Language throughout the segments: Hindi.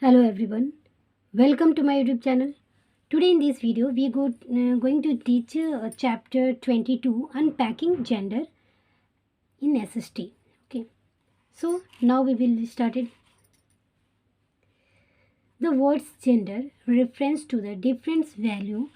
Hello everyone, welcome to my YouTube channel. Today in this video we are going to teach chapter 22 Unpacking Gender in SST. Okay, so now we will start it. The words gender reference to the different value,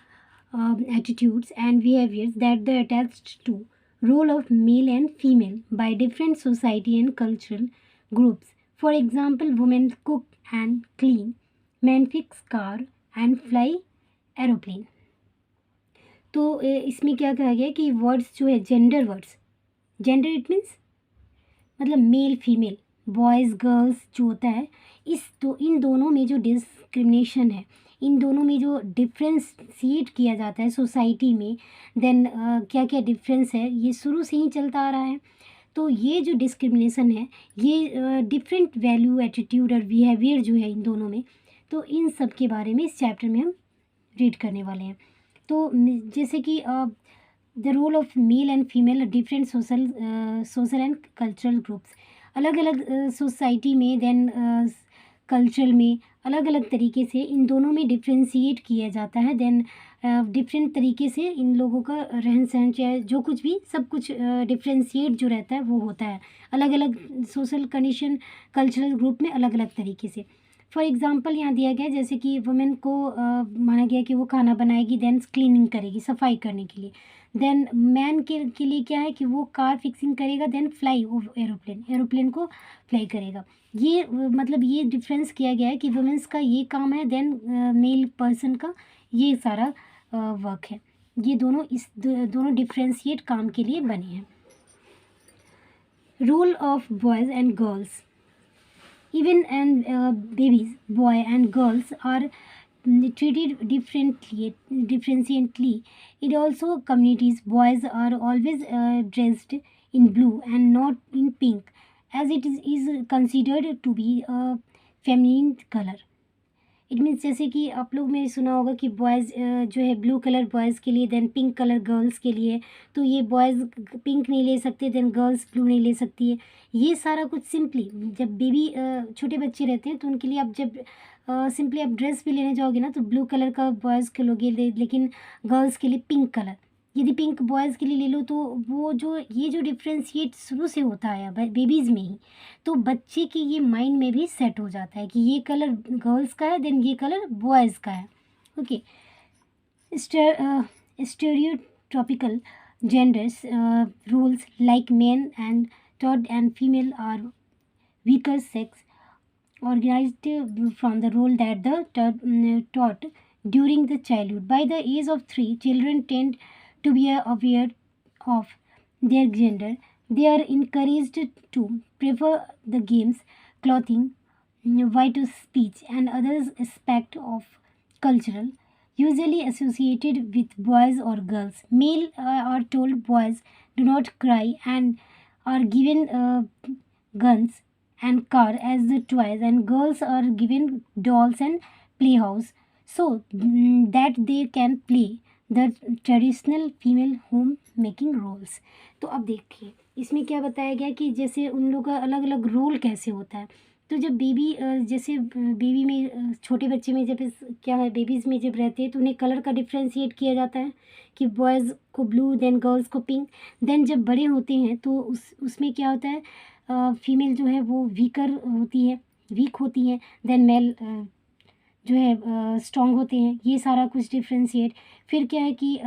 attitudes and behaviors that are attached to role of male and female by different society and cultural groups. For example, women cook and clean, men fix car and fly aeroplane. तो इसमें क्या कहा गया कि वर्ड्स जो है gender words, gender it means मतलब मेल फीमेल बॉयज़ गर्ल्स जो होता है, इन दोनों में जो डिस्क्रिमिनेशन है, इन दोनों में जो डिफ्रेंशिएट किया जाता है सोसाइटी में, देन क्या क्या डिफरेंस है ये शुरू से ही चलता आ रहा है. तो ये जो डिस्क्रिमिनेशन है ये डिफरेंट वैल्यू एटीट्यूड और बिहेवियर जो है इन दोनों में, तो इन सब के बारे में इस चैप्टर में हम रीड करने वाले हैं. तो जैसे कि the role of male and female different social and cultural groups, अलग अलग सोसाइटी में देन कल्चर में अलग अलग तरीके से इन दोनों में डिफ्रेंशिएट किया जाता है. देन डिफरेंट तरीके से इन लोगों का रहन सहन चाहे जो कुछ भी सब कुछ डिफ्रेंशिएट जो रहता है वो होता है अलग अलग सोशल कंडीशन कल्चरल ग्रुप में अलग अलग तरीके से. फॉर एग्ज़ाम्पल यहाँ दिया गया जैसे कि वुमेन को माना गया कि वो खाना बनाएगी देन क्लीनिंग करेगी सफाई करने के लिए. देन मैन के लिए क्या है कि वो कार फिक्सिंग करेगा देन फ्लाई एरोप्लेन को फ्लाई करेगा. ये मतलब ये डिफरेंस किया गया है कि वुमेन्स का ये काम है देन मेल पर्सन का ये सारा वर्क है. ये दोनों दोनों डिफ्रेंशिएट काम के लिए बने हैं. Role of boys and girls, even and babies boy and girls are treated differentially in also communities. Boys are always dressed in blue and not in pink as it is considered to be a feminine color. It means जैसे कि आप लोग में सुना होगा कि बॉयज़ जो है ब्लू कलर बॉयज़ के लिए देन पिंक कलर गर्ल्स के लिए, तो ये बॉयज़ पिंक नहीं ले सकते देन गर्ल्स ब्लू नहीं ले सकती है. ये सारा कुछ सिंपली जब बेबी छोटे बच्चे रहते हैं तो उनके लिए आप जब सिंपली आप ड्रेस भी लेने जाओगे ना तो ब्लू कलर का बॉयज़ के लोगे लेकिन गर्ल्स के लिए पिंक कलर. यदि पिंक बॉयज़ के लिए ले लो तो वो जो ये जो डिफ्रेंशिएट शुरू से होता है बेबीज़ में ही, तो बच्चे के ये माइंड में भी सेट हो जाता है कि ये कलर गर्ल्स का है देन ये कलर बॉयज़ का है. Okay, stereotypical genders rules like men and taught and female are weaker sex organized from the role that the taught during the childhood. By the age of 3, children tend to be aware of their gender. They are encouraged to prefer the games, clothing, right to speech, and other aspects of cultural usually associated with boys or girls. Male are told boys do not cry and are given guns and car as the toys, and girls are given dolls and playhouse so that they can play the traditional female home making roles. तो अब देखिए इसमें क्या बताया गया कि जैसे उन लोगों का अलग अलग रोल कैसे होता है. तो जब बेबी जैसे बेबी में छोटे बच्चे में जब क्या है बेबीज़ में जब रहते हैं तो उन्हें कलर का डिफ्रेंशिएट किया जाता है कि बॉयज़ को ब्लू देन गर्ल्स को पिंक. देन जब बड़े होते हैं तो उसमें क्या होता है फीमेल जो है वो वीक होती है देन मेल जो है स्ट्रॉन्ग होते हैं. ये सारा कुछ डिफ्रेंशिएट. फिर क्या है कि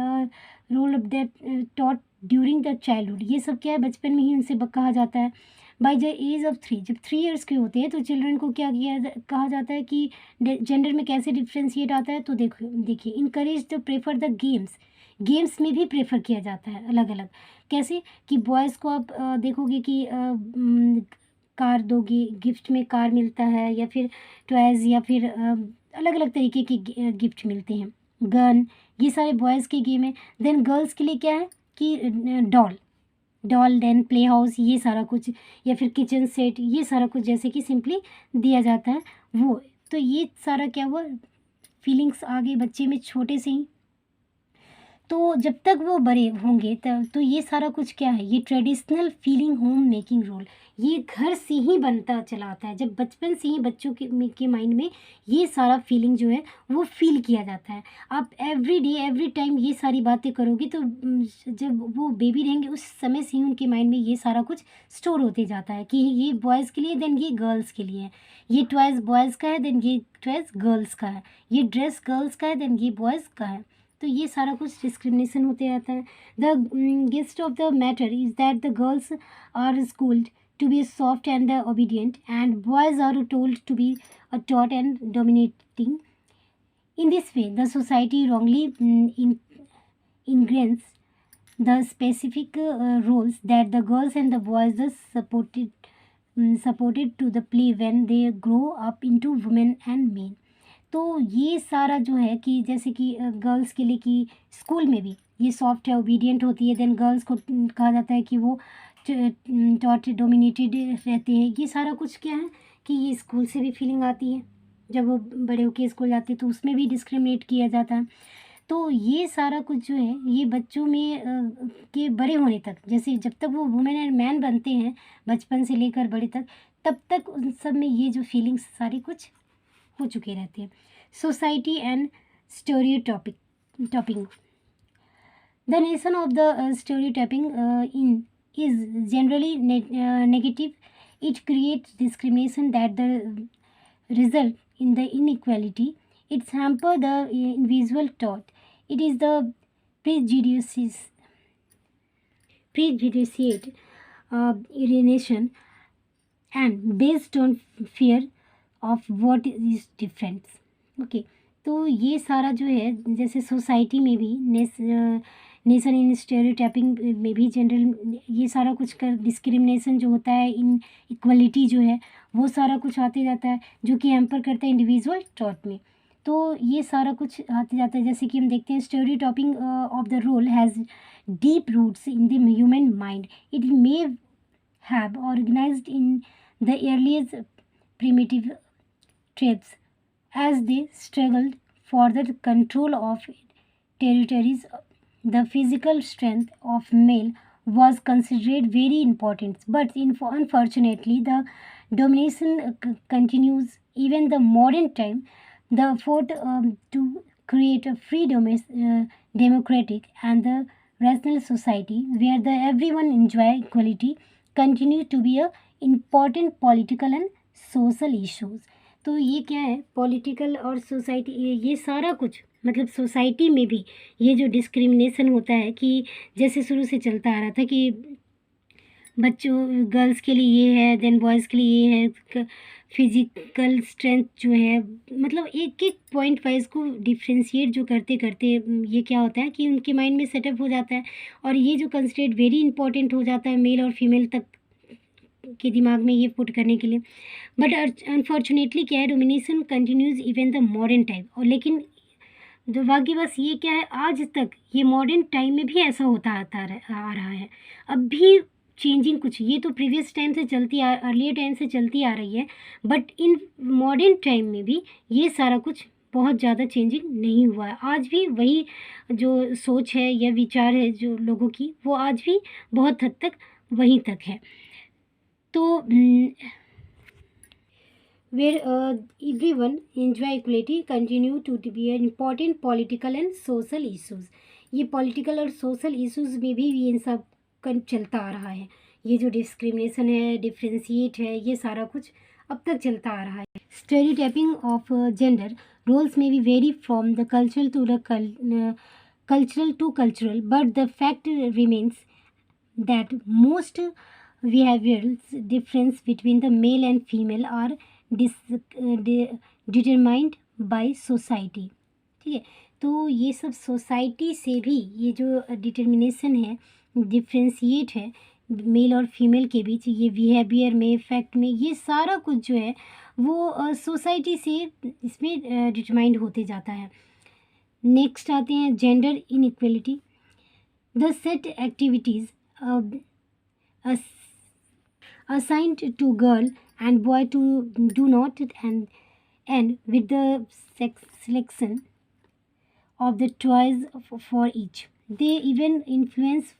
role of that taught during the childhood, ये सब क्या है बचपन में ही उनसे कहा जाता है. बाय द एज ऑफ 3, जब 3 ईयर्स के होते हैं तो चिल्ड्रन को क्या कहा जाता है कि जेंडर में कैसे डिफ्रेंशिएट आता है. तो देखिए encourage the prefer the games में भी प्रेफर किया जाता है अलग अलग. कैसे कि बॉयज़ को आप देखोगे कि कार दोगे गिफ्ट में कार मिलता है या फिर टॉयज़ या फिर अलग अलग तरीके के गिफ्ट मिलते हैं. गन, ये सारे बॉयज़ के गेम है. देन गर्ल्स के लिए क्या है कि डॉल देन प्ले हाउस ये सारा कुछ या फिर किचन सेट ये सारा कुछ जैसे कि सिंपली दिया जाता है वो. तो ये सारा क्या हुआ फीलिंग्स आ गई बच्चे में छोटे से ही. तो जब तक वो बड़े होंगे तब तो ये सारा कुछ क्या है, ये traditional feeling home making role, ये घर से ही बनता चला आता है। जब बचपन से ही बच्चों के माइंड में ये सारा फीलिंग जो है वो फील किया जाता है। आप एवरी डे एवरी टाइम ये सारी बातें करोगे तो जब वो बेबी रहेंगे उस समय से ही उनके माइंड में ये सारा कुछ स्टोर होते जाता है कि ये बॉयज़ के लिए, देन ये गर्ल्स के लिए है, ये टॉयज़ बॉयज़ का है, देन ये टॉयज़ गर्ल्स का है, ये ड्रेस गर्ल्स का है, देन ये बॉयज़ का है। तो ये सारा कुछ डिस्क्रिमिनेशन होते रहता है। The gist of the matter is that the girls are schooled to be soft and obedient, and boys are told to be taught and dominating. In this way, the society wrongly ingrains the specific roles that the girls and the boys are supported to the play when they grow up into women and men. तो ये सारा जो है कि जैसे कि गर्ल्स के लिए कि स्कूल में भी ये सॉफ्ट है, ओबीडियंट होती है, देन गर्ल्स को कहा जाता है कि वो टॉट डोमिनेटेड रहते हैं। ये सारा कुछ क्या है कि ये स्कूल से भी फीलिंग आती है, जब वो बड़े होके स्कूल जाते हैं तो उसमें भी डिस्क्रिमिनेट किया जाता है। तो ये सारा कुछ जो है ये बच्चों में के बड़े होने तक, जैसे जब तक वो वुमेन एंड मैन बनते हैं बचपन से लेकर बड़े तक, तब तक उन सब में ये जो फीलिंग्स सारी कुछ हो चुके रहते हैं। Society and stereotyping, the nation of the stereotyping in is generally negative. It creates discrimination that the result in the inequality. It's hamper the individual thought. It is the prejudices, prejudiciate alienation and based on fear of what is different. Okay, तो ये सारा जो है जैसे सोसाइटी में भी नेशन इन स्टेरियोटाइपिंग में भी जनरल ये सारा कुछ कर डिस्क्रिमिनेशन जो होता है, इन इक्वलिटी जो है वो सारा कुछ आते जाता है जो कि हैम्पर करता है इंडिविजुअल थॉट में। तो ये सारा कुछ आते जाता है, जैसे कि हम देखते हैं stereotyping of the role has deep roots in the human mind. It may have organized in the earliest primitive tribes as they struggled for the control of territories. The physical strength of male was considered very important, but unfortunately, the domination continues even the modern time. The effort to create a free democratic and the rational society where the everyone enjoy equality continue to be a important political and social issues. तो ये क्या है, पॉलिटिकल और सोसाइटी ये सारा कुछ मतलब सोसाइटी में भी ये जो डिस्क्रिमिनेशन होता है कि जैसे शुरू से चलता आ रहा था कि बच्चों गर्ल्स के लिए ये है, देन बॉयज़ के लिए ये है, फिजिकल स्ट्रेंथ जो है, मतलब एक एक पॉइंट वाइज को डिफ्रेंशिएट जो करते करते ये क्या होता है कि उनके माइंड में सेटअप हो जाता है और ये जो कंसिडर्ड वेरी इंपॉर्टेंट हो जाता है मेल और फीमेल तक के दिमाग में ये पुट करने के लिए। बट अनफॉर्चुनेटली क्या है, domination continues even the modern time. और लेकिन दुर्भाग्य बस ये क्या है, आज तक ये मॉडर्न टाइम में भी ऐसा होता आ रहा है। अब भी चेंजिंग कुछ, ये तो प्रीवियस टाइम से चलती अर्लियर टाइम से चलती आ रही है, बट इन मॉडर्न टाइम में भी ये सारा कुछ बहुत ज़्यादा चेंजिंग नहीं हुआ है। आज भी वही जो सोच है या विचार है जो लोगों की, वो आज भी बहुत हद तक वहीं तक है। तो where everyone enjoy equality continue to be an important political and social issues. ये पॉलिटिकल और सोशल इश्यूज़ में भी इन सब चलता आ रहा है। ये जो डिस्क्रिमिनेशन है, डिफ्रेंशिएट है, ये सारा कुछ अब तक चलता आ रहा है। स्टेरियोटाइपिंग ऑफ जेंडर रोल्स में भी vary from the cultural to the cultural, but the fact remains that most behavioral difference between the male and female are determined by society. ठीक है, तो ये सब सोसाइटी से भी ये जो डिटर्मिनेशन है, डिफ्रेंशिएट है मेल और फीमेल के बीच, ये बिहेवियर में, फैक्ट में, ये सारा कुछ जो है वो सोसाइटी से इसमें डिटरमाइंड होते जाता है। नेक्स्ट आते हैं gender inequality. The set activities assigned to girl and boy to do not end with the selection of the toys for each. They even influence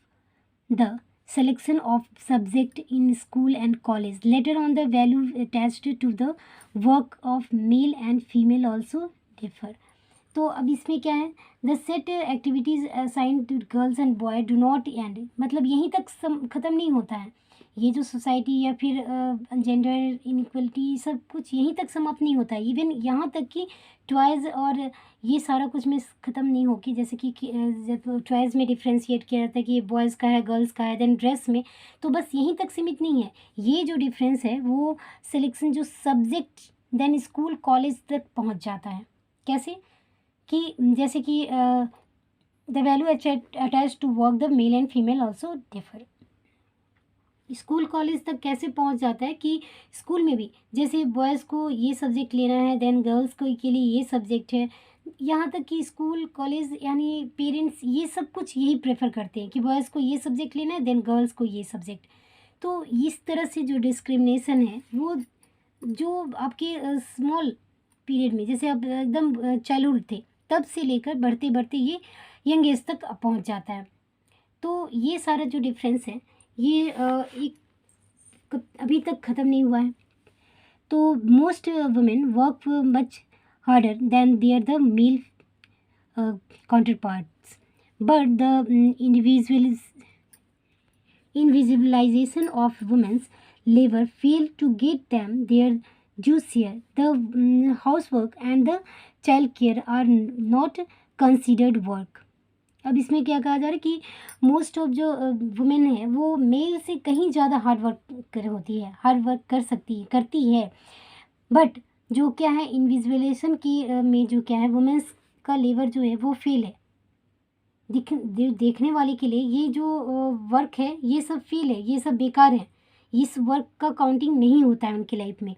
the selection of subject in school and college. Later on, the value attached to the work of male and female also differ. तो अब इसमें क्या है, the set activities assign to girls and boy do not and, मतलब यहीं तक ख़त्म नहीं होता है। ये जो सोसाइटी या फिर जेंडर इनइक्वलिटी सब कुछ यहीं तक समाप्त नहीं होता है। इवन यहाँ तक कि टॉयज़ और ये सारा कुछ में ख़त्म नहीं होगी। जैसे कि जब टॉयज़ में डिफ्रेंशिएट किया जाता है कि ये बॉयज़ का है गर्ल्स का है, देन ड्रेस में तो बस यहीं तक सीमित नहीं है। ये जो डिफरेंस है वो सिलेक्शन जो सब्जेक्ट देन स्कूल कॉलेज तक पहुँच जाता है। कैसे कि जैसे कि the value attach to work the male and female also differ. School college तक कैसे पहुंच जाता है कि स्कूल में भी जैसे बॉयज़ को ये सब्जेक्ट लेना है, देन गर्ल्स को के लिए ये सब्जेक्ट है। यहाँ तक कि स्कूल कॉलेज यानी पेरेंट्स ये सब कुछ यही प्रेफर करते हैं कि बॉयज़ को ये सब्जेक्ट लेना है, देन गर्ल्स को ये सब्जेक्ट। तो इस तरह से जो डिस्क्रिमिनेशन है वो जो आपके स्मॉल पीरियड में, जैसे आप एकदम चाइल्डहुड थे तब से लेकर बढ़ते बढ़ते ये यंग एज तक पहुंच जाता है। तो ये सारा जो डिफरेंस है ये अभी तक ख़त्म नहीं हुआ है। तो most women work much harder than their the male counterparts, but the invisibilization of women's labor fail to get them their due share. The housework and the child care are not considered work. अब इसमें क्या कहा जा रहा है कि मोस्ट ऑफ जो वुमेन है वो मेल से कहीं ज़्यादा हार्ड वर्क होती है, हार्ड वर्क करती है। बट जो क्या है इनविजिबिलेशन की में जो क्या है वुमेन्स का लेबर जो है वो फेल है। देखने वाले के लिए ये जो वर्क है ये सब फेल है, ये सब बेकार है। इस वर्क का काउंटिंग नहीं होता है उनकी लाइफ में।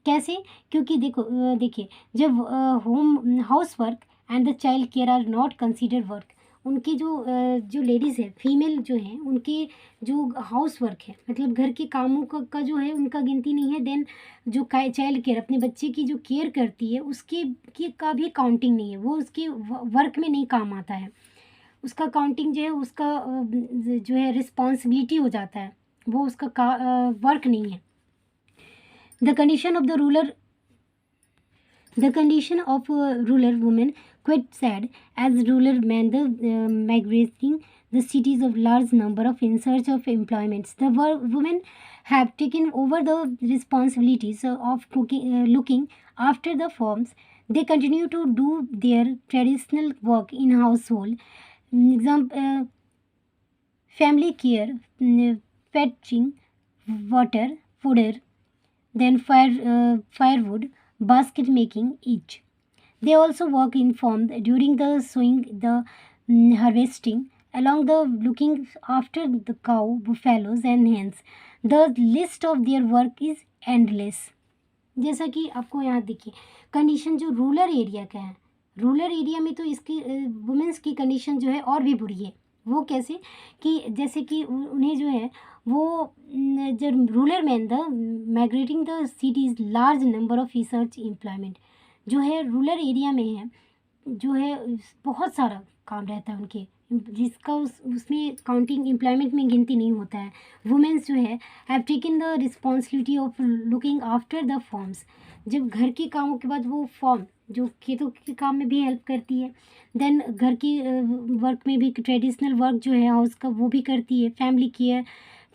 कैसे? क्योंकि देखिए जब home house work and the child care are not considered work, उनकी जो लेडीज़ है फीमेल जो हैं उनके जो हाउस वर्क है मतलब घर के कामों का जो है उनका गिनती नहीं है। देन जो चाइल्ड केयर अपने बच्चे की जो केयर करती है उसकी का भी काउंटिंग नहीं है, वो उसके वर्क में नहीं काम आता है। उसका काउंटिंग जो है उसका जो है रिस्पॉन्सिबिलिटी हो जाता है, वो उसका वर्क नहीं है। The condition of the ruler The condition of rural women quite sad, as rural men migrating the cities of large number of in search of employments. The women have taken over the responsibilities of looking after the farms. They continue to do their traditional work in household, family care, fetching water, fodder, then firewood, basket making each. They also work in farm during the sowing, the harvesting, along the looking after the cow, buffaloes and hens. The list of their work is endless. जैसा कि आपको यहाँ देखिए कंडीशन जो रूरल एरिया का है, रूरल एरिया में तो इसकी वुमेंस की कंडीशन जो है और भी बुरी है। वो कैसे कि जैसे कि उन्हें जो है वो जो rural man the migrating the cities large number of research employment जो है रूरल एरिया में है, जो है बहुत सारा काम रहता है उनके जिसका उसमें काउंटिंग एम्प्लॉयमेंट में गिनती नहीं होता है। वुमेन्स जो है have taken the responsibility of looking after the forms, जब घर के कामों के बाद वो फॉर्म जो खेतों के काम में भी हेल्प करती है, देन घर की वर्क में भी ट्रेडिशनल वर्क जो है हाउस का वो भी करती है,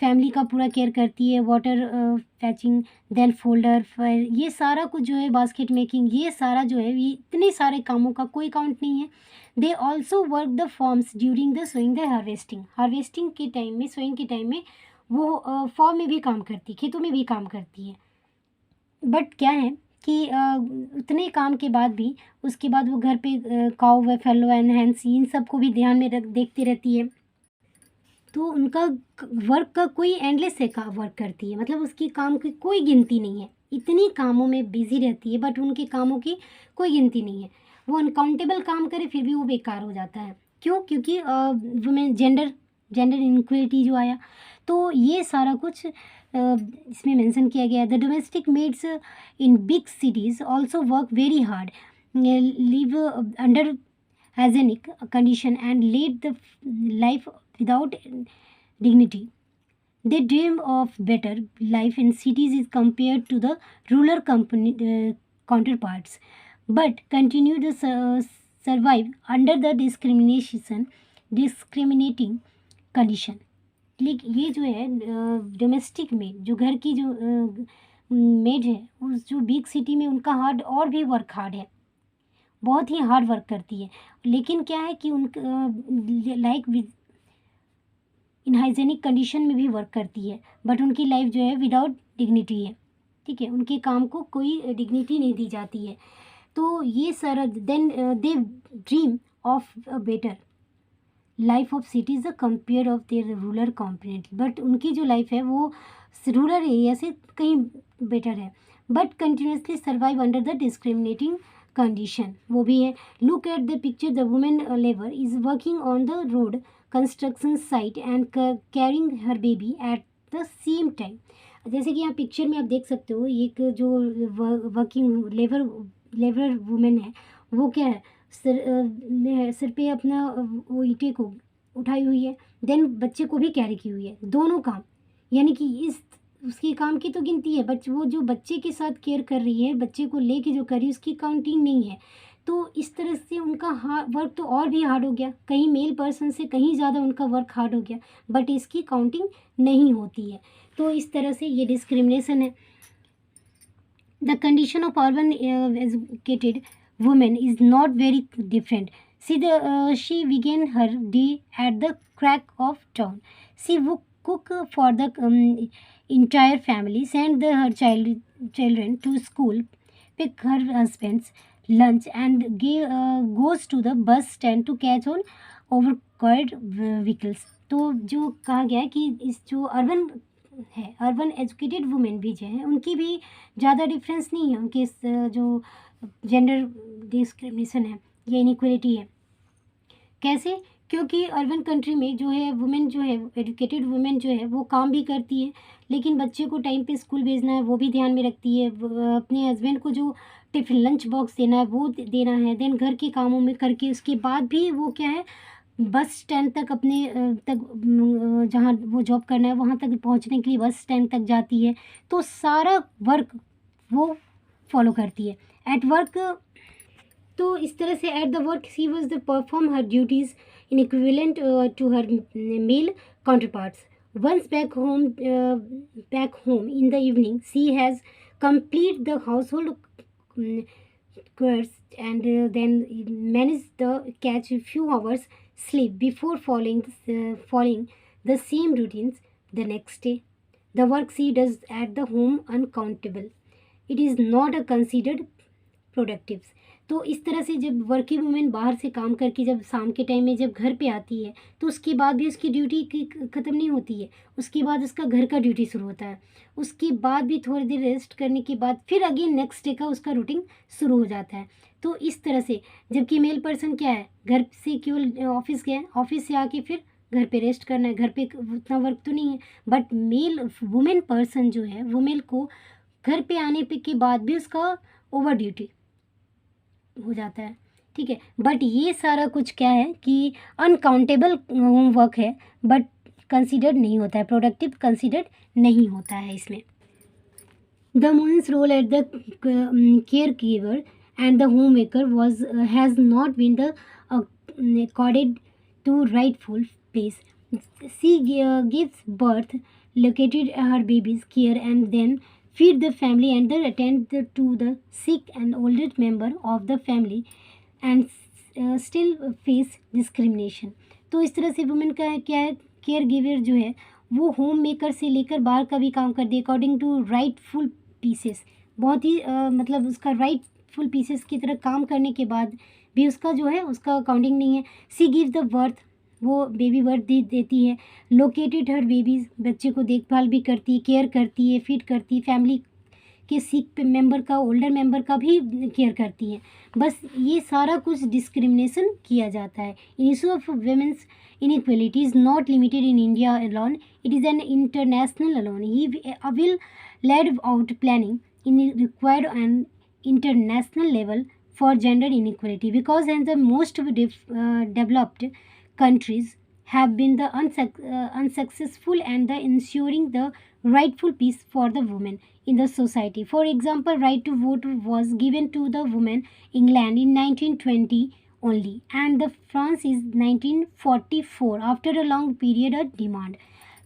फैमिली का पूरा केयर करती है, water fetching, then fodder fire, ये सारा कुछ जो है बास्केट मेकिंग, ये सारा जो है ये इतने सारे कामों का कोई काउंट नहीं है। They also work the farms during the sowing the harvesting के टाइम में, सोइंग के टाइम में वो फॉर्म में भी काम करती, खेतों में भी काम करती है। बट क्या है कि उतने काम के बाद भी उसके बाद वो घर पे काऊ बफेलो एंड हैंस इन सबको भी ध्यान में देखती रहती है। तो उनका वर्क का कोई एंडलेस है का वर्क करती है, मतलब उसकी काम की कोई गिनती नहीं है। इतनी कामों में बिजी रहती है बट उनके कामों की कोई गिनती नहीं है। वो अनकाउंटेबल काम करे फिर भी वो बेकार हो जाता है। क्यों? क्योंकि वुमेन जेंडर इनक्वलिटी जो आया, तो ये सारा कुछ इसमें मेंशन किया गया है। The domestic maids in big cities also work very hard, live under hygienic condition and lead the life without dignity. They dream of better life in cities is compared to the rural counterparts, but continue to survive under the discriminating condition. लेकिन ये जो है डोमेस्टिक मेड, जो घर की जो मेड है, उस जो बिग सिटी में उनका हार्ड और भी वर्क हार्ड है, बहुत ही हार्ड वर्क करती है। लेकिन क्या है कि उनका लाइक इनहाइजेनिक कंडीशन में भी वर्क करती है, बट उनकी लाइफ जो है विदाउट डिग्निटी है। ठीक है, उनके काम को कोई डिग्निटी नहीं दी जाती है। तो ये सारा then they dream of a better life of cities compare of their rural component, but उनकी जो लाइफ है वो रूरल एरिया से कहीं बेटर है, but continuously survive under the discriminating condition. वो भी है। Look at the picture, the women labour is working on the road construction site and carrying her baby at the same time. जैसे कि यहाँ पिक्चर में आप देख सकते हो, एक जो वर्किंग लेबर वुमेन है, वो क्या है, सिर पे अपना वो ईंटे को उठाई हुई है, देन बच्चे को भी कैरी की हुई है, दोनों काम। यानी कि इस उसके काम की तो गिनती है, बट वो जो बच्चे के साथ केयर कर रही है, बच्चे को लेके जो कर रही है, उसकी काउंटिंग नहीं है। तो इस तरह से उनका वर्क तो और भी हार्ड हो गया, कहीं मेल पर्सन से कहीं ज़्यादा उनका वर्क हार्ड हो गया, बट इसकी काउंटिंग नहीं होती है। तो इस तरह से ये डिस्क्रिमिनेशन है। The condition of urban educated women is not very different. She began her day at the crack of dawn. She would cook for the entire family, send her children to school, pick her husband's lunch, and goes to the bus stand to catch on overcrowded vehicles. तो जो कहा गया है कि इस जो अर्बन एजुकेटेड वुमेन भी जो है, उनकी भी ज़्यादा डिफरेंस नहीं है, उनके जो जेंडर डिस्क्रिमिनेशन है या इनइक्वलिटी है। कैसे? क्योंकि अर्बन कंट्री में जो है वुमेन जो है, एजुकेटेड वुमेन जो है, वो काम भी करती है, लेकिन बच्चे को टाइम पे स्कूल भेजना है वो भी ध्यान में रखती है, अपने हस्बैंड को जो टिफिन लंच बॉक्स देना है वो देना है, देन घर के कामों में करके उसके बाद भी वो क्या है, बस स्टैंड तक अपने जहाँ वो जॉब करना है वहाँ तक पहुँचने के लिए बस स्टैंड तक जाती है। तो सारा वर्क वो फॉलो करती है एट वर्क। तो इस तरह से at the work she was the perform her duties in equivalent to her male counterparts. Once back home in the evening she has complete the household chores and then manage the catch a few hours sleep before following the same routines the next day. The work she does at the home uncountable. It is not a considered productive. तो इस तरह से जब वर्किंग वुमेन बाहर से काम करके जब शाम के टाइम में जब घर पे आती है, तो उसके बाद भी उसकी ड्यूटी ख़त्म नहीं होती है, उसके बाद उसका घर का ड्यूटी शुरू होता है, उसके बाद भी थोड़ी देर रेस्ट करने के बाद फिर अगेन नेक्स्ट डे का उसका रूटीन शुरू हो जाता है। तो इस तरह से, जबकि मेल पर्सन क्या है, घर से केवल ऑफिस गया, ऑफिस से आके फिर घर पे रेस्ट करना है, घर पे उतना वर्क तो नहीं है, बट मेल वुमेन पर्सन जो है, वुमेन को घर पे आने पे के बाद भी उसका ओवर ड्यूटी हो जाता है। ठीक है, बट ये सारा कुछ क्या है कि अनकाउंटेबल होमवर्क है, बट कंसिडर्ड नहीं होता है, प्रोडक्टिव कंसिडर्ड नहीं होता है इसमें। The women's role at the care giver and the homemaker has not been accorded to rightful place. She gives birth, located her baby's care, and then feed the family and then attend to the sick and oldest member of the family, and still face discrimination. तो इस तरह से वुमेन का क्या है, केयर गिवर जो है वो होम मेकर से लेकर बाहर का भी काम कर दे अकॉर्डिंग टू राइटफुल पीसेस। बहुत ही मतलब उसका राइटफुल पीसेस की तरह काम करने के बाद भी उसका जो है उसका काउंटिंग नहीं है। सी गिव द बर्थ, वो बेबी बर्थ देती है। लोकेटेड हर बेबीज़, बच्चे को देखभाल भी करती है, केयर करती है, फीड करती है, फैमिली के सिक मेंबर का, ओल्डर मेंबर का भी केयर करती है। बस ये सारा कुछ डिस्क्रिमिनेशन किया जाता है। Issue of women's inequality is not limited in India alone, it is an international alone. He will lead out planning in required an international level for gender inequality, because in the most developed countries have been the unsuccessful and the ensuring the rightful peace for the women in the society. For example, right to vote was given to the women England in 1920 only, and the France is 1944 after a long period of demand.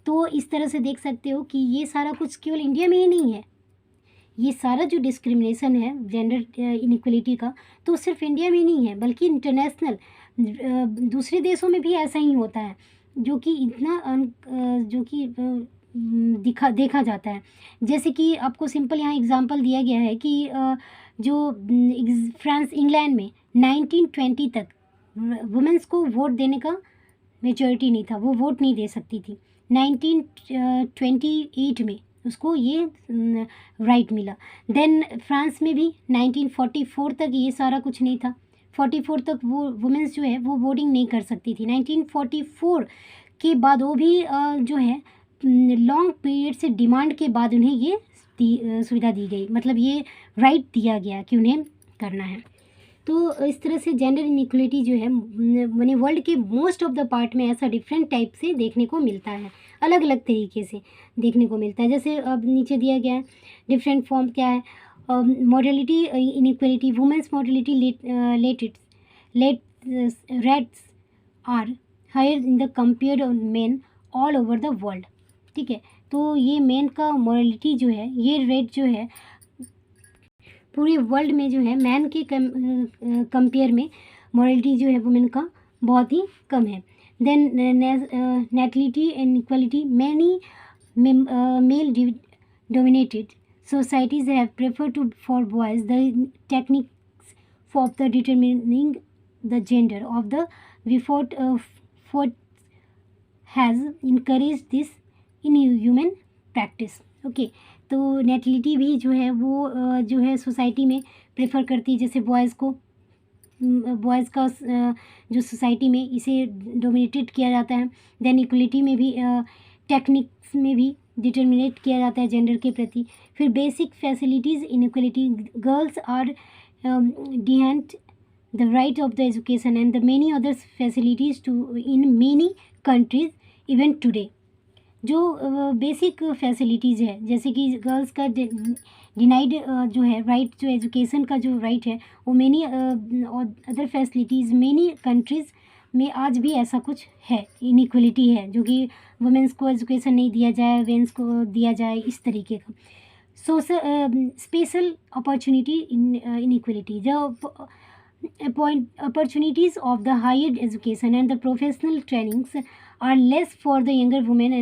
तो इस तरह से देख सकते हो कि ये सारा कुछ केवल इंडिया में ही नहीं है, ये सारा जो डिस्क्रिमिनेशन है जेंडर इनइक्वलिटी का, तो सिर्फ इंडिया में नहीं है बल्कि इंटरनेशनल दूसरे देशों में भी ऐसा ही होता है, जो कि इतना जो कि देखा जाता है। जैसे कि आपको सिंपल यहाँ एग्जांपल दिया गया है कि जो फ्रांस इंग्लैंड में 1920 तक वुमेंस को वोट देने का मेजॉरिटी नहीं था, वो वोट नहीं दे सकती थी। 1928 में उसको ये राइट मिला। देन फ्रांस में भी 1944 तक ये सारा कुछ नहीं था, 44 तक वो वुमेंस जो है वो वोटिंग नहीं कर सकती थी। 1944 के बाद वो भी जो है लॉन्ग पीरियड से डिमांड के बाद उन्हें ये सुविधा दी गई, मतलब ये राइट दिया गया कि उन्हें करना है। तो इस तरह से जेंडर इनइक्वलिटी जो है मैंने वर्ल्ड के मोस्ट ऑफ द पार्ट में ऐसा डिफरेंट टाइप से देखने को मिलता है, अलग अलग तरीके से देखने को मिलता है। जैसे अब नीचे दिया गया है डिफरेंट फॉर्म क्या है, mortality inequality, women's mortality late rates are higher in the compared men all over the world. ठीक है, तो ये मेन का मॉडलिटी जो है, ये रेट जो है पूरे वर्ल्ड में जो है मैन के कंपेयर में मॉरलिटी जो है वुमेन का बहुत ही कम है। Then natality and equality, many male dominated societies have preferred to for boys the techniques for the determining the gender of the before has encouraged this in human practice। Okay, तो नेटलिटी भी जो है वो जो है सोसाइटी में प्रेफर करती है, जैसे बॉयज़ को बॉयज़ का जो सोसाइटी में इसे डोमिनेटेड किया जाता है। देन इक्वलिटी में भी टेक्निक्स में भी डिटर्मिनेट किया जाता है जेंडर के प्रति। फिर basic facilities inequality, girls are denied the right of the education and the many others facilities too in many countries even today. जो बेसिक फैसिलिटीज़ है, जैसे कि गर्ल्स का डिनाइड जो है राइट, जो एजुकेशन का जो राइट है, वो many other facilities many countries में आज भी ऐसा कुछ है, इनइक्वलिटी है, जो कि वुमेंस को एजुकेशन नहीं दिया जाए, वेंस को दिया जाए, इस तरीके का। सोशल स्पेशल अपॉर्चुनिटी इनइक्वलिटी, जो opportunities of the higher education and the professional trainings are less for the younger women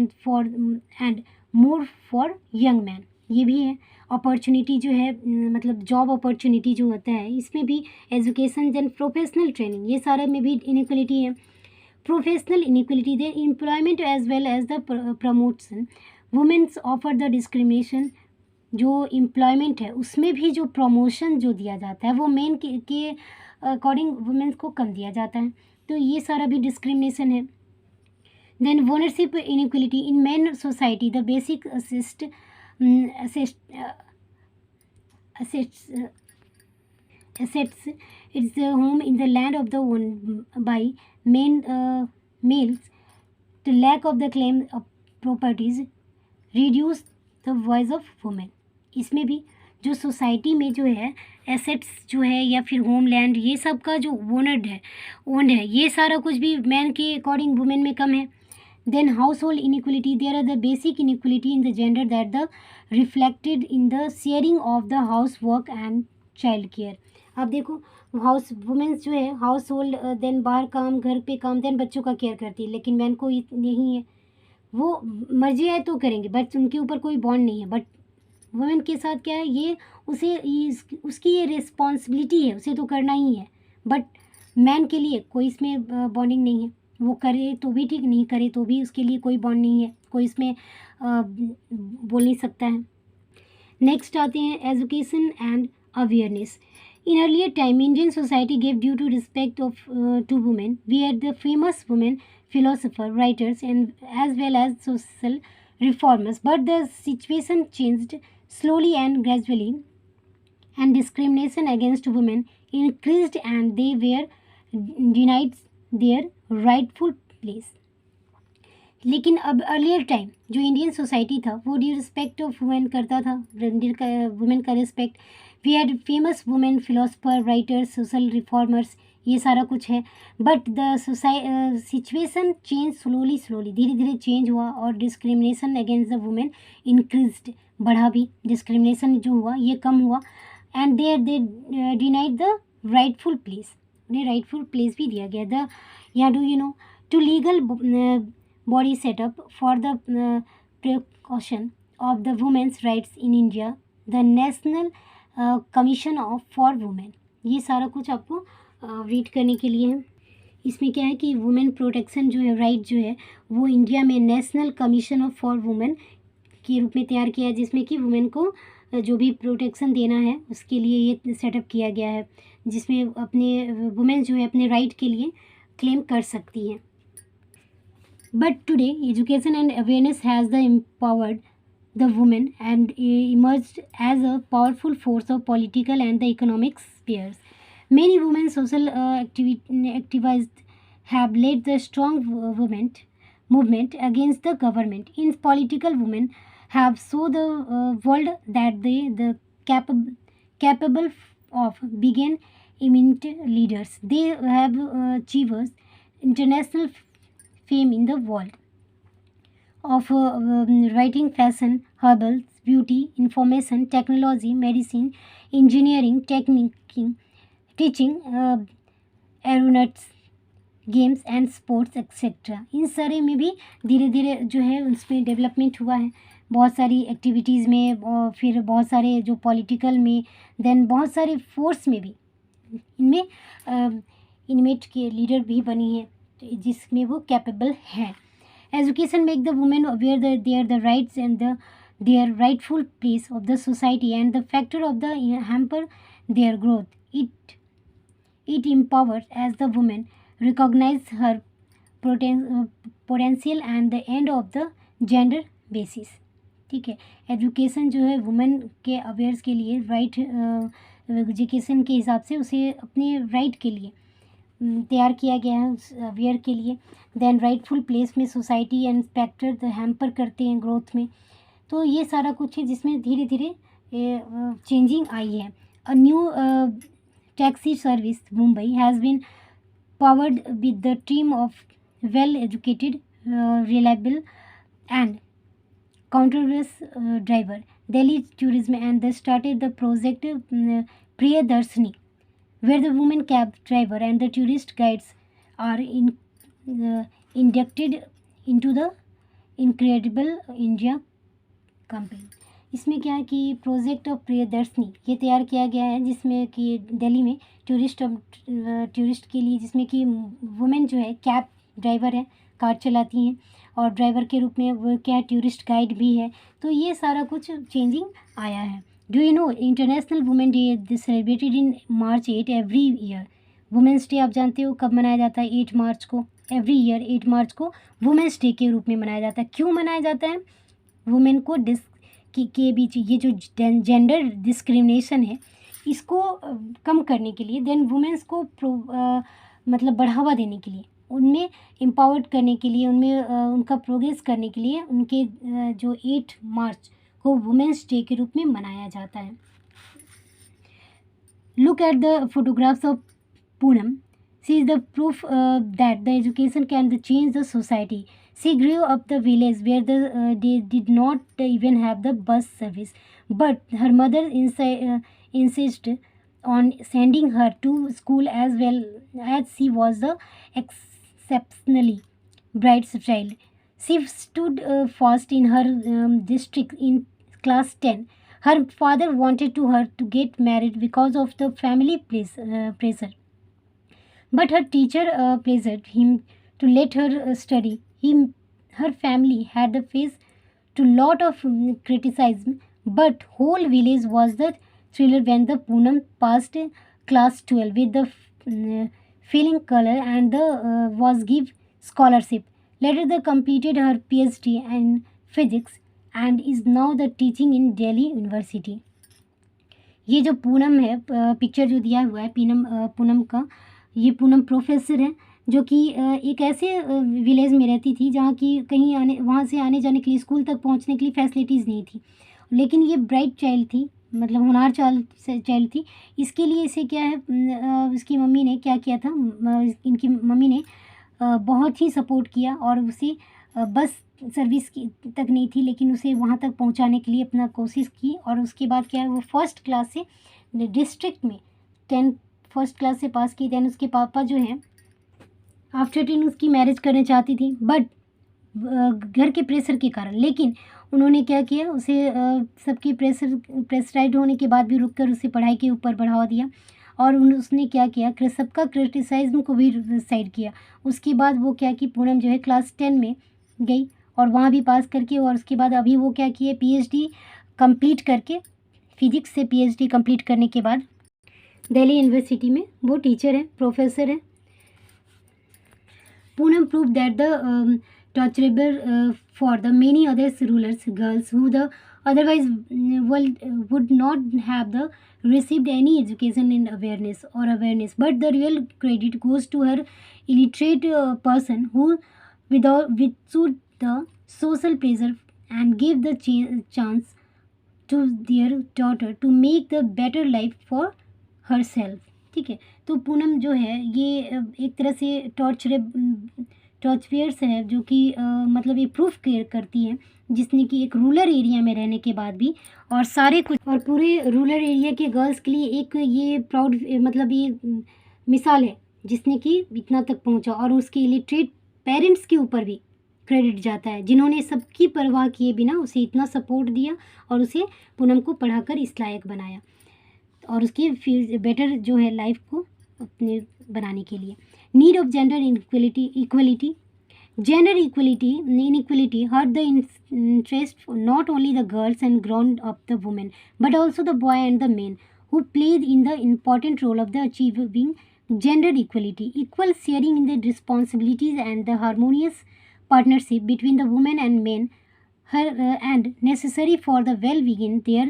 and more for young men। ये भी है अपॉर्चुनिटी जो है, मतलब जॉब अपॉर्चुनिटी जो होता है इसमें भी एजुकेशन देन प्रोफेशनल ट्रेनिंग, ये सारे में भी इनइक्वलिटी है। Professional inequality then employment as well as the promotion, women's offer the discrimination, जो एम्प्लॉयमेंट है उसमें भी जो प्रमोशन जो दिया जाता है वो मेन के अकॉर्डिंग वुमेन्स को कम दिया जाता है, तो ये सारा भी डिस्क्रिमिनेशन है। Then ownership inequality in men society, the basic assets its home in the land of the owned by males, the lack of the claim of properties reduce the voice of women। इसमें भी जो सोसाइटी में जो है एसेट्स जो है या फिर होम लैंड, ये सब का जो ओनड है ये सारा कुछ भी मैन के अकॉर्डिंग वुमेन में कम है। Then household inequality, there are the basic inequality in the gender that the reflected in the sharing of the house work and child care. अब देखो हाउस वुमेन्स जो है हाउस होल्ड, देन बाहर काम, घर पे काम, देन बच्चों का केयर करती है, लेकिन मैन को नहीं है, वो मर्जी है तो करेंगे, बट उनके ऊपर कोई बॉन्ड नहीं है। बट वुमेन के साथ क्या है, ये उसे उसकी ये रिस्पॉन्सिबिलिटी है, उसे तो करना ही है, बट मैन के लिए कोई इसमें बॉन्डिंग नहीं है, वो करे तो भी ठीक, नहीं करे तो भी उसके लिए कोई बॉन्ड नहीं है, कोई इसमें बोल नहीं सकता है। नेक्स्ट आते हैं education and awareness. In earlier time, Indian society gave due to respect to women. We had the famous women philosophers, writers, and as well as social reformers. But the situation changed slowly and gradually. and discrimination against women increased and they were denied their rightful place. लेकिन अब अर्लियर टाइम जो इंडियन सोसाइटी था वो डी रिस्पेक्ट ऑफ वुमेन करता था, वुमेन का respect. We had famous women philosopher, writers, social reformers, ये सारा कुछ है। But the situation change slowly slowly, धीरे धीरे चेंज हुआ और discrimination against the women increased, बढ़ा भी। डिस्क्रिमिनेशन जो हुआ ये कम हुआ and they denied the rightful place, उन्हें राइटफुल प्लेस भी दिया गया। द या do you know to legal body set up for the precaution of the women's rights in India, the National Commission of for Women। ये सारा कुछ आपको रीड करने के लिए है। इसमें क्या है कि वुमेन प्रोटेक्शन जो है, राइट जो है, वो इंडिया में national commission of for women के रूप में तैयार किया है, जिसमें कि वुमेन को जो भी प्रोटेक्शन देना है उसके लिए ये सेटअप किया गया है, जिसमें अपने वुमेन जो है अपने राइट के लिए क्लेम कर सकती हैं। But today, education and awareness has the empowered the women and emerged as a powerful force of political and the economic spheres. Many women social activists have led the strong movement against the government. In political, women have shown the world that they the capable of being eminent leaders. They have achieved international fame in the world of writing, fashion, herbals, beauty, information, technology, medicine, engineering, teaching, aeronautics, games and sports etcetera. इन सारे में भी धीरे धीरे जो है उसमें डेवलपमेंट हुआ है, बहुत सारी एक्टिविटीज़ में, और फिर बहुत सारे जो पॉलिटिकल में, देन बहुत सारे फोर्स में भी इनमें इनमेट के लीडर भी बनी है जिसमें वो कैपेबल है। Education make the women aware their the rights and the their rightful place of the society and the factor of the hamper their growth. It empowers as the woman recognize her potential and the end of the gender basis। ठीक है, एजुकेशन जो है वुमेन के अवेयर्स के लिए, राइट एजुकेशन के हिसाब से उसे अपने राइट के लिए तैयार किया गया है, उस अवेयर के लिए। देन राइटफुल प्लेस में society and factor the hamper करते हैं ग्रोथ में। तो ये सारा कुछ है जिसमें धीरे धीरे चेंजिंग आई है। A new taxi service Mumbai has been powered with the team of well educated, reliable and counterless driver. Delhi Tourism and they started the project Priyadarshini, where the women cab driver and the tourist guides are inducted into the incredible India campaign। इसमें क्या है कि प्रोजेक्ट ऑफ प्रियदर्शनी ये तैयार किया गया है, जिसमें कि दिल्ली में टूरिस्ट के लिए, जिसमें कि वुमेन जो है कैब ड्राइवर है, कार चलाती हैं, और ड्राइवर के रूप में वो क्या है टूरिस्ट गाइड भी है। तो ये सारा कुछ चेंजिंग आया है। Do you no international women day celebrated in March 8 every year. Women's day आप जानते हो कब मनाया जाता है? 8 मार्च को। एवरी ईयर 8 मार्च को वुमेंस डे के रूप में मनाया जाता है। क्यों मनाया जाता है? वुमेन को के बीच ये जो जेंडर डिस्क्रिमिनेशन है इसको कम करने के लिए, देन वुमेन्स को मतलब बढ़ावा देने के लिए, उनमें एम्पावर्ड करने के लिए, उनमें उनका प्रोग्रेस करने के लिए उनके जो 8 मार्च को वुमेन्स डे के रूप में मनाया जाता है। Look at the photographs of Poonam. She is the proof that the education can change the society. She grew up the village where they did not even have the bus service, but her mother insisted on sending her to school as well as she was the exceptionally bright child. She stood first in her district in class 10. Her father wanted her to get married because of the family pressure, but her teacher pressured him to let her study. Her family had faced to lot of criticism, but whole village was the thrilled when the Poonam passed class 12 with the feeling color and the was give scholarship. Later, they completed her PhD in physics and is now the teaching in Delhi University. ये जो पूनम है, पिक्चर जो दिया हुआ है पूनम का, ये पूनम प्रोफेसर है जो कि एक ऐसे विलेज में रहती थी जहाँ की कहीं आने वहाँ से आने जाने के लिए, स्कूल तक पहुँचने के लिए फैसिलिटीज़ नहीं थी। लेकिन ये ब्राइट चाइल्ड थी, मतलब होनहार चाइल्ड थी। इसके लिए इसे क्या है, इसकी मम्मी ने क्या किया था, इनकी मम्मी ने बहुत ही सपोर्ट किया और उसे बस सर्विस की तक नहीं थी, लेकिन उसे वहाँ तक पहुँचाने के लिए अपना कोशिश की। और उसके बाद क्या है, वो फर्स्ट क्लास से डिस्ट्रिक्ट में 10 फर्स्ट क्लास से पास की। दैन उसके पापा जो हैं आफ्टर 10 उसकी मैरिज करना चाहती थी, बट घर के प्रेशर के कारण। लेकिन उन्होंने क्या किया, उसे सबकी प्रेशराइड होने के बाद भी रुक कर उसे पढ़ाई के ऊपर बढ़ावा दिया। और उसने क्या किया, सबका क्रिटिसाइज्म को भी साइड किया। उसके बाद वो क्या कि पूनम जो है क्लास 10 में गई और वहाँ भी पास करके, और उसके बाद अभी वो क्या किए, पीएचडी कंप्लीट करके, फिजिक्स से पीएचडी कंप्लीट करने के बाद दिल्ली यूनिवर्सिटी में वो टीचर है, प्रोफेसर है। Poonam proved that the torturable for the many other rulers, girls who the otherwise would not have the received any education in awareness. But the real credit goes to her illiterate person who withstood the social pressure and gave the chance to their daughter to make the better life for herself. ठीक है। तो पूनम जो है ये एक तरह से टॉर्चवेयर्स है जो कि मतलब ये प्रूफ करती है, जिसने कि एक रूरल एरिया में रहने के बाद भी और सारे कुछ, और पूरे रूरल एरिया के गर्ल्स के लिए एक ये प्राउड, मतलब ये मिसाल है जिसने कि इतना तक पहुंचा। और उसके इलिटरेट पेरेंट्स के ऊपर भी क्रेडिट जाता है, जिन्होंने सबकी परवाह किए बिना उसे इतना सपोर्ट दिया और उसे पूनम को पढ़ाकर इस लायक बनाया और उसकी बेटर जो है लाइफ को अपने बनाने के लिए। Need of gender equality gender inequality hurt the interest not only the girls and ground of the women but also the boy and the man who played in the important role of the achieving gender equality, equal sharing in the responsibilities and the harmonious partnership between the women and men, and necessary for the well-being their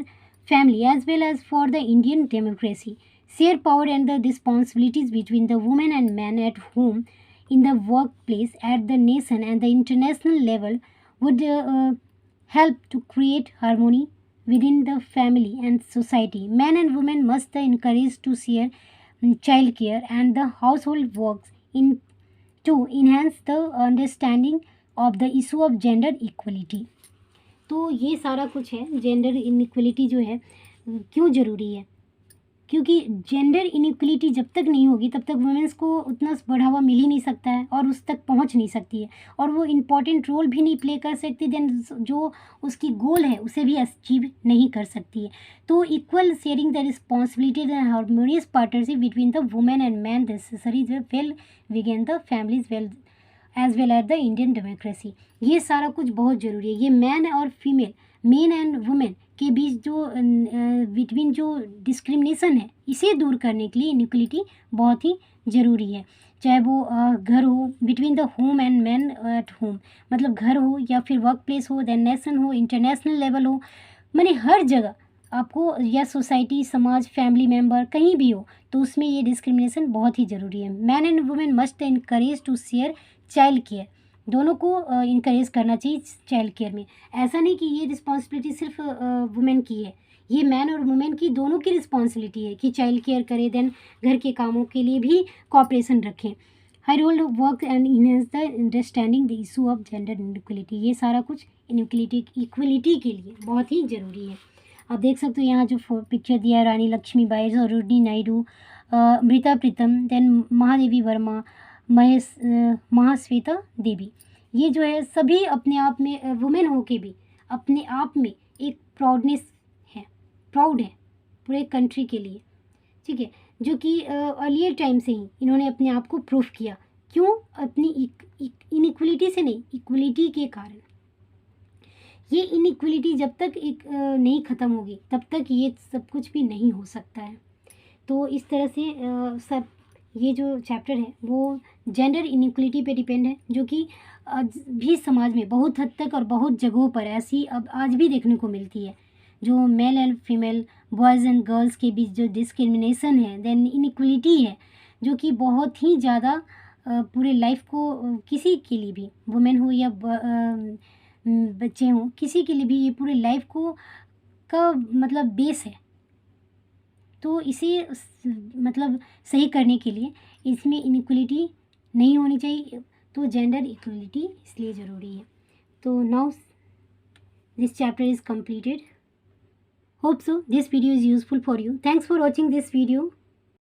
family as well as for the Indian democracy. Share power and the responsibilities between the women and men at home, in the workplace, at the nation and the international level would help to create harmony within the family and society. Men and women must be encouraged to share child care and the household works in to enhance the understanding of the issue of gender equality. तो ये सारा कुछ है जेंडर इनइक्वलिटी जो है क्यों ज़रूरी है, क्योंकि जेंडर इनइक्वलिटी जब तक नहीं होगी तब तक वुमेंस को उतना बढ़ावा मिल ही नहीं सकता है और उस तक पहुंच नहीं सकती है और वो इम्पॉर्टेंट रोल भी नहीं प्ले कर सकती, देन जो उसकी गोल है उसे भी अचीव नहीं कर सकती है। तो equal sharing the responsibilities and harmonious partnership between the women and man necessary well begin the families well as well as the Indian democracy. ये सारा कुछ बहुत ज़रूरी है। ये मैन और फीमेल, मेन एंड वुमेन के बीच जो बिटवीन जो डिस्क्रिमिनेशन है इसे दूर करने के लिए इनइक्वलिटी बहुत ही ज़रूरी है। चाहे वो घर हो, between the home and man at home, मतलब घर हो या फिर वर्क प्लेस हो, देन नेशन हो, इंटरनेशनल लेवल हो, माने हर जगह आपको, या सोसाइटी, समाज, फैमिली मेम्बर कहीं भी हो, तो उसमें ये डिस्क्रिमिनेशन बहुत ही ज़रूरी है। Man and women must encourage to share child care, दोनों को इनकरेज करना चाहिए चाइल्ड केयर में। ऐसा नहीं कि ये रिस्पॉन्सिबिलिटी सिर्फ वुमेन की है, ये मैन और वुमेन की दोनों की रिस्पॉन्सिबिलिटी है कि चाइल्ड केयर करें, देन घर के कामों के लिए भी कॉपरेशन रखें। High role work and enhance the understanding the issue of gender inequality. ये सारा कुछ इक्वलिटी के लिए बहुत ही ज़रूरी है। आप देख सकते हो यहाँ जो पिक्चर दिया है, रानी लक्ष्मीबाई, सरोजिनी नायडू, अमृता प्रीतम, देन महादेवी वर्मा, महाश्वेता देवी, ये जो है सभी अपने आप में वुमेन हो के भी अपने आप में एक प्राउडनेस है, प्राउड है पूरे कंट्री के लिए, ठीक है, जो कि अर्लियर टाइम से ही इन्होंने अपने आप को प्रूफ किया। क्यों? अपनी इनइक्वलिटी से नहीं, इक्वलिटी के कारण। ये इनइक्वलिटी जब तक नहीं ख़त्म होगी तब तक ये सब कुछ भी नहीं हो सकता है। तो इस तरह से सब ये जो चैप्टर है वो जेंडर इनइक्वलिटी पे डिपेंड है, जो कि आज भी समाज में बहुत हद तक और बहुत जगहों पर ऐसी अब आज भी देखने को मिलती है। जो mail and female, boys and girls के बीच जो डिस्क्रिमिनेशन है, देन इनइक्वलिटी है, जो कि बहुत ही ज़्यादा पूरे लाइफ को किसी के लिए भी, वुमेन हो या बच्चे हों, किसी के लिए भी ये पूरे लाइफ को का मतलब बेस है। तो इसे मतलब सही करने के लिए इसमें इनइक्वलिटी नहीं होनी चाहिए, तो जेंडर इक्वलिटी इसलिए ज़रूरी है। तो now this chapter is completed. Hope so this video is useful for you. Thanks for watching this video.